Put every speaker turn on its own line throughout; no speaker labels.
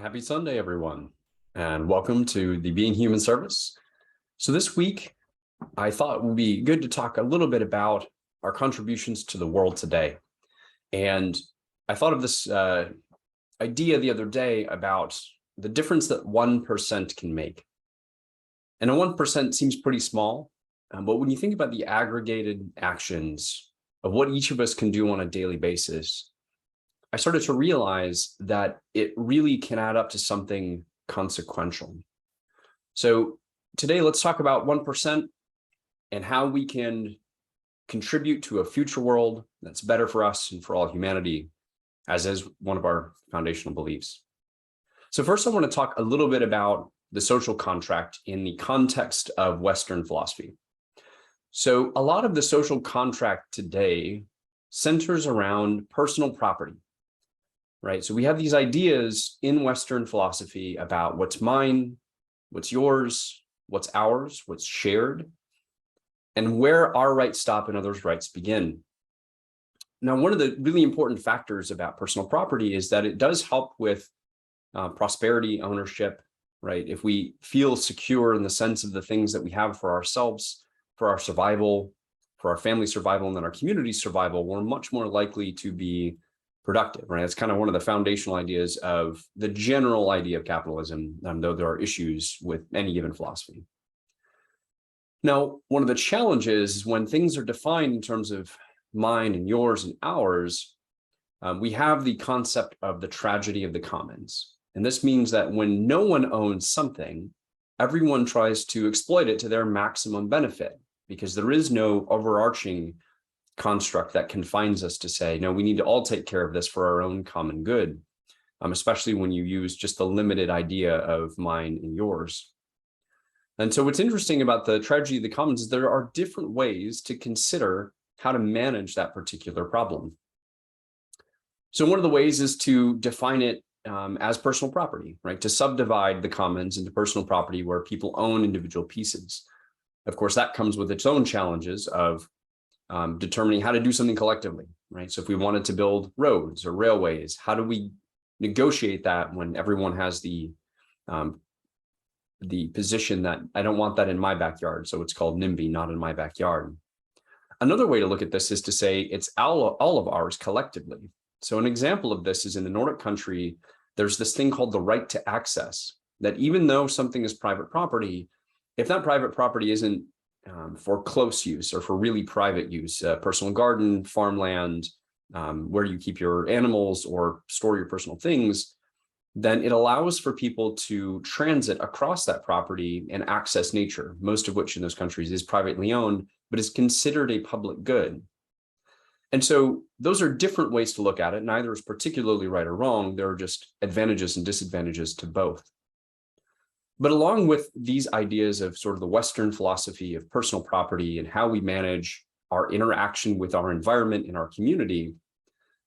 Happy Sunday, everyone, and welcome to the Being Human service. So this week, I thought it would be good to talk a little bit about our contributions to the world today. And I thought of this idea the other day about the difference that 1% can make. And a 1% seems pretty small, but when you think about the aggregated actions of what each of us can do on a daily basis, I started to realize that it really can add up to something consequential. So today, let's talk about 1% and how we can contribute to a future world that's better for us and for all humanity, as is one of our foundational beliefs. So first, I want to talk a little bit about the social contract in the context of Western philosophy. So a lot of the social contract today centers around personal property. Right. So we have these ideas in Western philosophy about what's mine, what's yours, what's ours, what's shared, and where our rights stop and others' rights begin. Now, one of the really important factors about personal property is that it does help with prosperity, ownership, right? If we feel secure in the sense of the things that we have for ourselves, for our survival, for our family survival, and then our community survival, we're much more likely to be productive, right? It's kind of one of the foundational ideas of the general idea of capitalism, though there are issues with any given philosophy. Now, one of the challenges is when things are defined in terms of mine and yours and ours, we have the concept of the tragedy of the commons. And this means that when no one owns something, everyone tries to exploit it to their maximum benefit because there is no overarching construct that confines us to say, no, we need to all take care of this for our own common good, especially when you use just the limited idea of mine and yours. And so what's interesting about the tragedy of the commons is there are different ways to consider how to manage that particular problem. So one of the ways is to define it as personal property, right? To subdivide the commons into personal property where people own individual pieces. Of course, that comes with its own challenges of determining how to do something collectively, right? So if we wanted to build roads or railways, how do we negotiate that when everyone has the position that I don't want that in my backyard, so it's called NIMBY, not in my backyard. Another way to look at this is to say it's all of ours collectively. So an example of this is in the Nordic country, there's this thing called the right to access, that even though something is private property, if that private property isn't for close use or for really private use, personal garden, farmland, where you keep your animals or store your personal things, then it allows for people to transit across that property and access nature, most of which in those countries is privately owned, but is considered a public good. And so those are different ways to look at it. Neither is particularly right or wrong. There are just advantages and disadvantages to both. But along with these ideas of sort of the Western philosophy of personal property and how we manage our interaction with our environment and our community,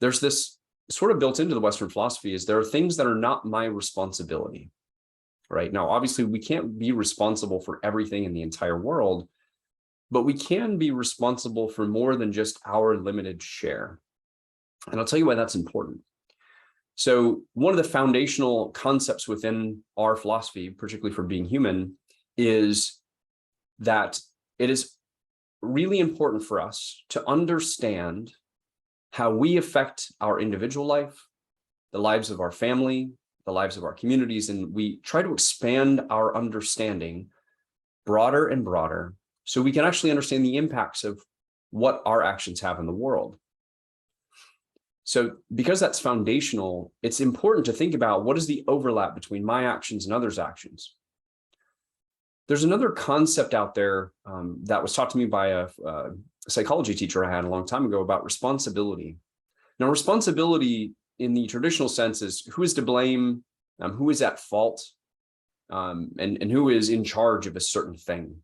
there's this sort of built into the Western philosophy is there are things that are not my responsibility, right? Now, obviously, we can't be responsible for everything in the entire world, but we can be responsible for more than just our limited share. And I'll tell you why that's important. So one of the foundational concepts within our philosophy, particularly for being human, is that it is really important for us to understand how we affect our individual life, the lives of our family, the lives of our communities, and we try to expand our understanding broader and broader so we can actually understand the impacts of what our actions have in the world. So because that's foundational, it's important to think about what is the overlap between my actions and others' actions. There's another concept out there that was taught to me by a psychology teacher I had a long time ago about responsibility. Now, responsibility in the traditional sense is who is to blame, who is at fault, and who is in charge of a certain thing.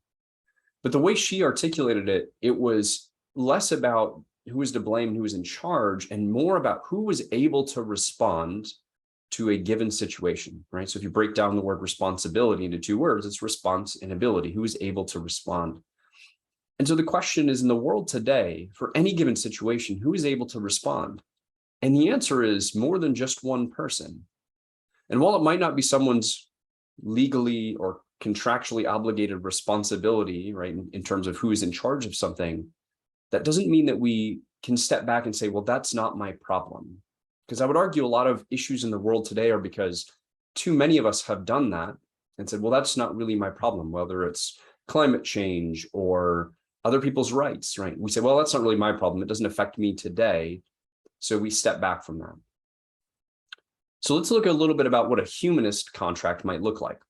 But the way she articulated it, it was less about who was to blame, who was in charge, and more about who was able to respond to a given situation, right? So if you break down the word responsibility into two words, it's response and ability, who is able to respond. And so the question is, in the world today, for any given situation, who is able to respond? And the answer is more than just one person. And while it might not be someone's legally or contractually obligated responsibility, right, in terms of who is in charge of something, that doesn't mean that we can step back and say, well, that's not my problem. Because I would argue a lot of issues in the world today are because too many of us have done that and said, well, that's not really my problem, whether it's climate change or other people's rights, right? We say, well, that's not really my problem. It doesn't affect me today. So we step back from that. So let's look a little bit about what a humanist contract might look like.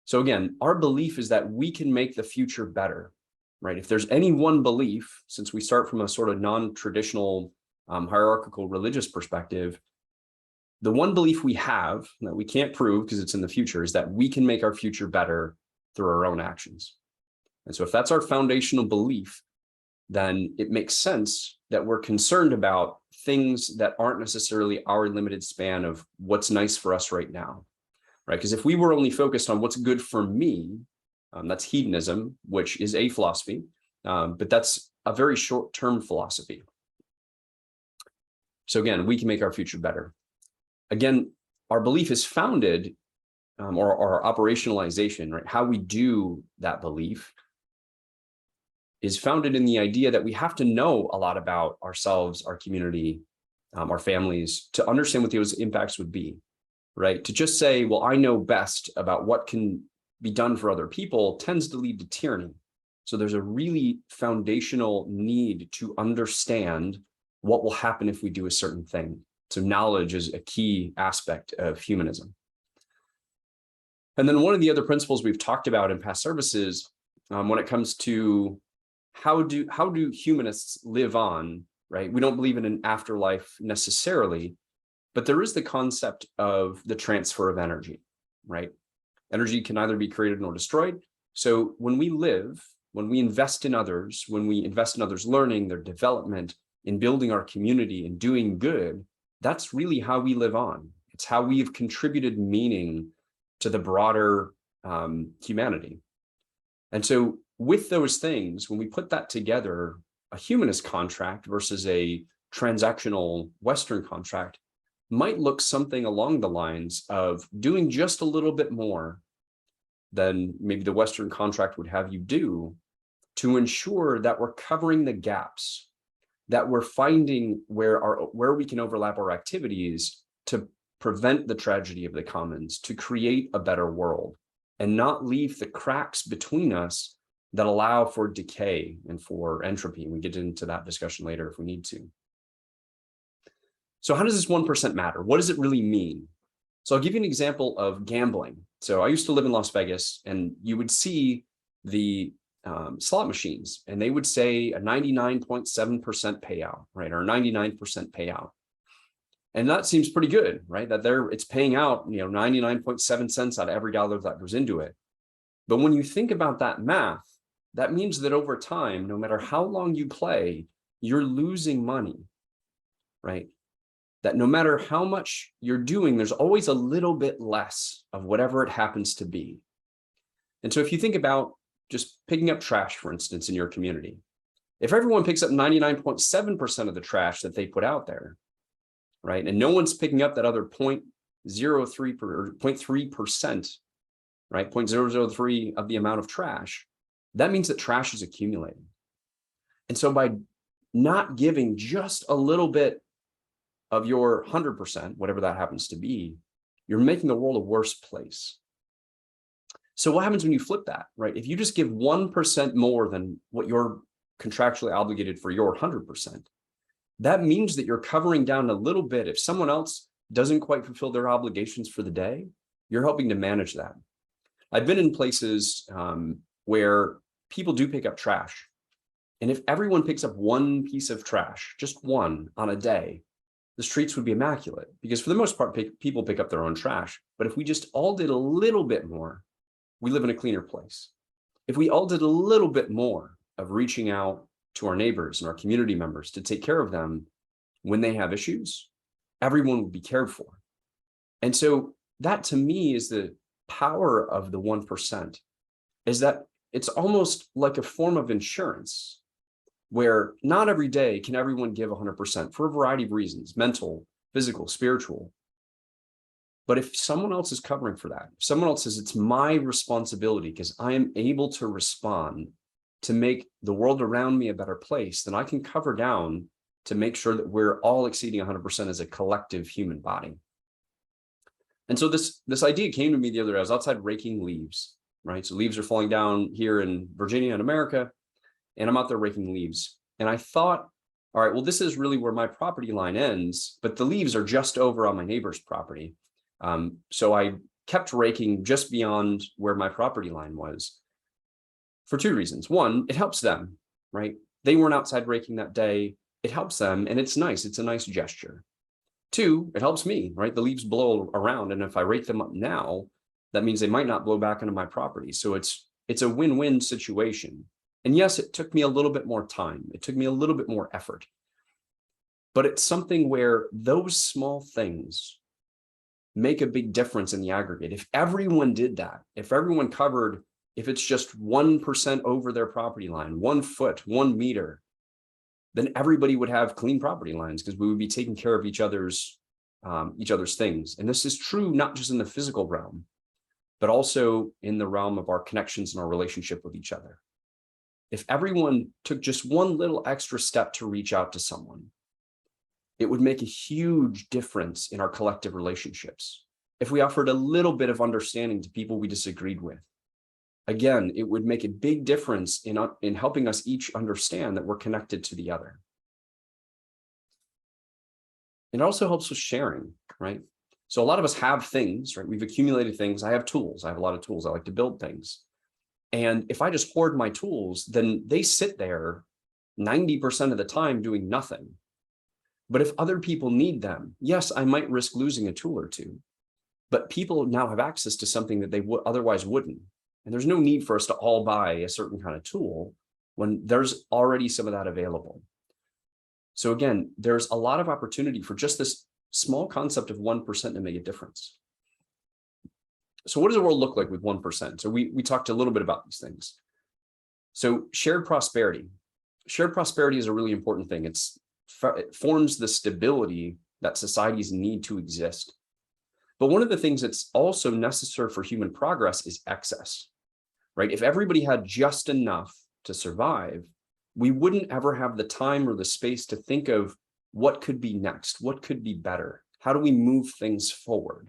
So again, our belief is that we can make the future better, right? If there's any one belief, since we start from a sort of non-traditional hierarchical religious perspective, the one belief we have that we can't prove because it's in the future is that we can make our future better through our own actions. And so if that's our foundational belief, then it makes sense that we're concerned about things that aren't necessarily our limited span of what's nice for us right now, right? Because if we were only focused on what's good for me, that's hedonism, which is a philosophy, but that's a very short-term philosophy. So again, we can make our future better. Again, our belief is founded, or our operationalization, right? How we do that belief is founded in the idea that we have to know a lot about ourselves, our community, our families, to understand what those impacts would be, right? To just say, well, I know best about what can be done for other people tends to lead to tyranny. So there's a really foundational need to understand what will happen if we do a certain thing. So knowledge is a key aspect of humanism. And then one of the other principles we've talked about in past services, when it comes to how do humanists live on, right? We don't believe in an afterlife necessarily, but there is the concept of the transfer of energy, right? Energy can neither be created nor destroyed. So when we live, when we invest in others, when we invest in others' learning, their development, in building our community and doing good, that's really how we live on. It's how we have contributed meaning to the broader humanity. And so with those things, when we put that together, a humanist contract versus a transactional Western contract might look something along the lines of doing just a little bit more than maybe the Western contract would have you do to ensure that we're covering the gaps, that we're finding where we can overlap our activities to prevent the tragedy of the commons, to create a better world, and not leave the cracks between us that allow for decay and for entropy. We get into that discussion later if we need to. So how does this 1% matter? What does it really mean? So I'll give you an example of gambling. So I used to live in Las Vegas, and you would see the slot machines, and they would say a 99.7% payout, right? Or 99% payout. And that seems pretty good, right? That it's paying out, 99.7 cents out of every dollar that goes into it. But when you think about that math, that means that over time, no matter how long you play, you're losing money, right? That no matter how much you're doing, there's always a little bit less of whatever it happens to be. And so if you think about just picking up trash, for instance, in your community, if everyone picks up 99.7% of the trash that they put out there, right, and no one's picking up that other 0.03 or 0.3%, right, 0.003 of the amount of trash, that means that trash is accumulating. And so by not giving just a little bit of your 100%, whatever that happens to be, you're making the world a worse place. So what happens when you flip that, right? If you just give 1% more than what you're contractually obligated for your 100%, that means that you're covering down a little bit. If someone else doesn't quite fulfill their obligations for the day, you're helping to manage that. I've been in places where people do pick up trash. And if everyone picks up one piece of trash, just one on a day, the streets would be immaculate, because for the most part, people pick up their own trash. But if we just all did a little bit more, we live in a cleaner place. If we all did a little bit more of reaching out to our neighbors and our community members to take care of them when they have issues, everyone would be cared for. And so that, to me, is the power of the 1%, is that it's almost like a form of insurance, where not every day can everyone give 100% for a variety of reasons: mental, physical, spiritual. But if someone else is covering for that, if someone else says it's my responsibility because I am able to respond to make the world around me a better place, then I can cover down to make sure that we're all exceeding 100% as a collective human body. And so this idea came to me the other day. I was outside raking leaves, right? So leaves are falling down here in Virginia and America, and I'm out there raking leaves. And I thought, all right, well, this is really where my property line ends, but the leaves are just over on my neighbor's property. So I kept raking just beyond where my property line was for two reasons. One, it helps them, right? They weren't outside raking that day. It helps them, and it's nice. It's a nice gesture. Two, it helps me, right? The leaves blow around, and if I rake them up now, that means they might not blow back into my property. So it's a win-win situation. And yes, it took me a little bit more time. It took me a little bit more effort. But it's something where those small things make a big difference in the aggregate. If everyone did that, if everyone covered, if it's just 1% over their property line, 1 foot, 1 meter, then everybody would have clean property lines because we would be taking care of each other's things. And this is true not just in the physical realm, but also in the realm of our connections and our relationship with each other. If everyone took just one little extra step to reach out to someone, it would make a huge difference in our collective relationships. If we offered a little bit of understanding to people we disagreed with, again, it would make a big difference in helping us each understand that we're connected to the other. It also helps with sharing, right? So a lot of us have things, right? We've accumulated things. I have tools. I have a lot of tools. I like to build things. And if I just hoard my tools, then they sit there 90% of the time doing nothing. But if other people need them, yes, I might risk losing a tool or two, but people now have access to something that they otherwise wouldn't. And there's no need for us to all buy a certain kind of tool when there's already some of that available. So again, there's a lot of opportunity for just this small concept of 1% to make a difference. So what does the world look like with 1%? So we talked a little bit about these things. So shared prosperity. Shared prosperity is a really important thing. It forms the stability that societies need to exist. But one of the things that's also necessary for human progress is excess, right? If everybody had just enough to survive, we wouldn't ever have the time or the space to think of what could be next, what could be better, how do we move things forward?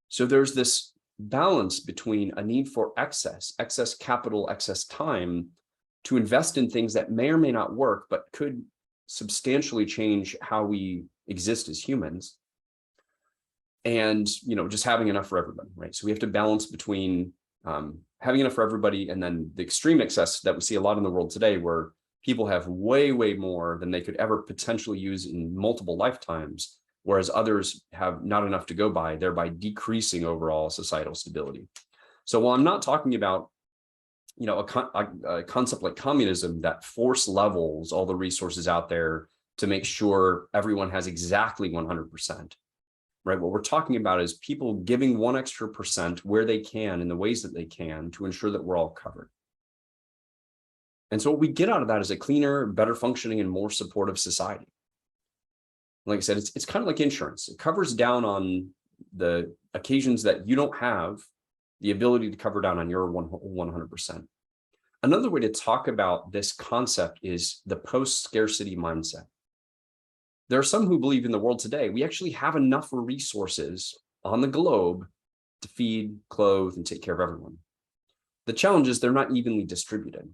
So there's this balance between a need for excess capital, excess time to invest in things that may or may not work, but could substantially change how we exist as humans. And, just having enough for everybody, right? So we have to balance between having enough for everybody and then the extreme excess that we see a lot in the world today, where people have way, way more than they could ever potentially use in multiple lifetimes, whereas others have not enough to go by, thereby decreasing overall societal stability. So while I'm not talking about, a concept like communism that force levels all the resources out there to make sure everyone has exactly 100%, right? What we're talking about is people giving 1 extra percent where they can in the ways that they can to ensure that we're all covered. And so what we get out of that is a cleaner, better functioning, and more supportive society. Like I said, it's kind of like insurance. It covers down on the occasions that you don't have the ability to cover down on your 100%. Another way to talk about this concept is the post-scarcity mindset. There are some who believe in the world today, we actually have enough resources on the globe to feed, clothe, and take care of everyone. The challenge is they're not evenly distributed.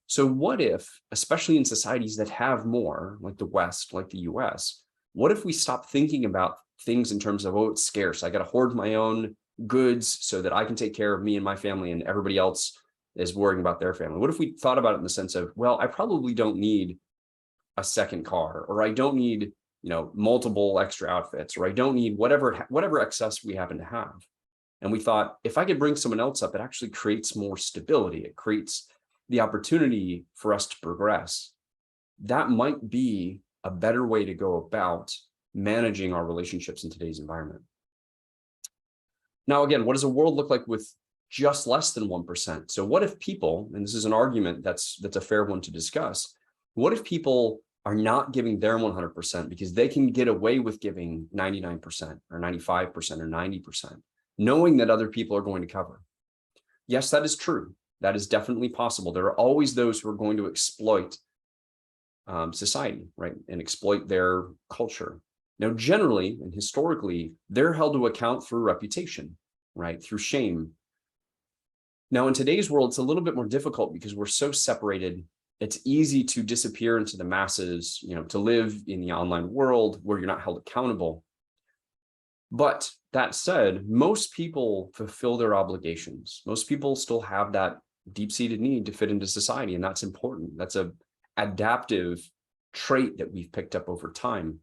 So what if, especially in societies that have more, like the West, like the US, what if we stop thinking about things in terms of, oh, it's scarce, I got to hoard my own goods so that I can take care of me and my family and everybody else is worrying about their family? What if we thought about it in the sense of, well, I probably don't need a second car, or I don't need, multiple extra outfits, or I don't need whatever excess we happen to have. And we thought, if I could bring someone else up, it actually creates more stability. It creates the opportunity for us to progress. That might be a better way to go about managing our relationships in today's environment. Now, again, what does a world look like with just less than 1%? So what if people, and this is an argument that's a fair one to discuss, what if people are not giving their 100% because they can get away with giving 99% or 95% or 90%, knowing that other people are going to cover. Yes, that is true. That is definitely possible. There are always those who are going to exploit society, right, and exploit their culture. Now, generally and historically, they're held to account through reputation, right, through shame. Now, in today's world, it's a little bit more difficult because we're so separated. It's easy to disappear into the masses, to live in the online world where you're not held accountable. But that said, most people fulfill their obligations. Most people still have that deep-seated need to fit into society, and that's important. That's an adaptive trait that we've picked up over time.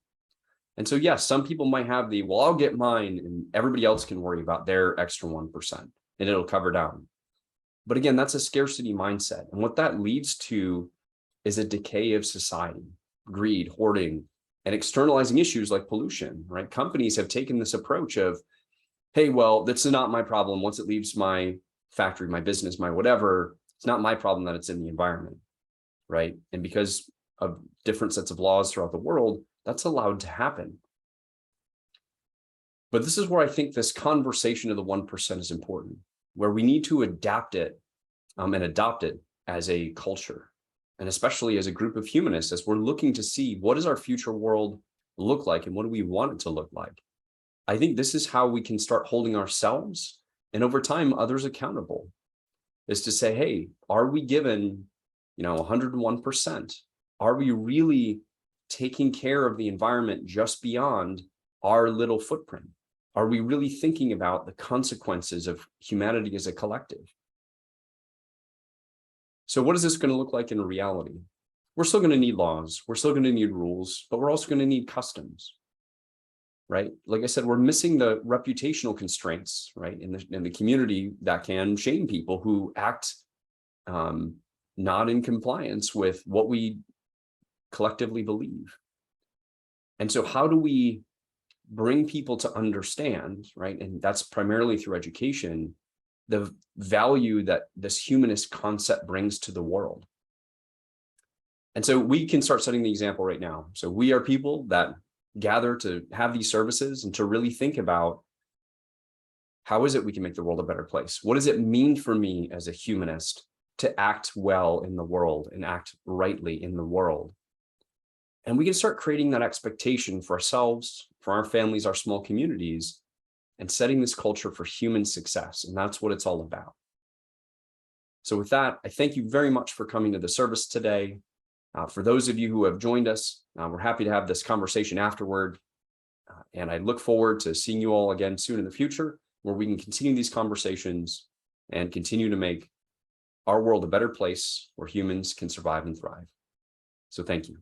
And so, yes, some people might have well, I'll get mine and everybody else can worry about their extra 1% and it'll cover down. But again, that's a scarcity mindset. And what that leads to is a decay of society, greed, hoarding, and externalizing issues like pollution, right? Companies have taken this approach of, hey, well, that's not my problem. Once it leaves my factory, my business, my whatever, it's not my problem that it's in the environment, right? And because of different sets of laws throughout the world, that's allowed to happen. But this is where I think this conversation of the 1% is important, where we need to adapt it and adopt it as a culture, and especially as a group of humanists, as we're looking to see what does our future world look like and what do we want it to look like. I think this is how we can start holding ourselves and over time others accountable, is to say, hey, are we given 101%? Are we really taking care of the environment just beyond our little footprint? Are we really thinking about the consequences of humanity as a collective? So what is this going to look like in reality? We're still going to need laws. We're still going to need rules, but we're also going to need customs, right? Like I said, we're missing the reputational constraints, right, in the community that can shame people who act not in compliance with what we collectively believe. And so how do we bring people to understand, right, and that's primarily through education, the value that this humanist concept brings to the world? And so we can start setting the example right now. So we are people that gather to have these services and to really think about how is it we can make the world a better place? What does it mean for me as a humanist to act well in the world and act rightly in the world? And we can start creating that expectation for ourselves, for our families, our small communities, and setting this culture for human success. And that's what it's all about. So with that, I thank you very much for coming to the service today. For those of you who have joined us, we're happy to have this conversation afterward. And I look forward to seeing you all again soon in the future, where we can continue these conversations and continue to make our world a better place where humans can survive and thrive. So thank you.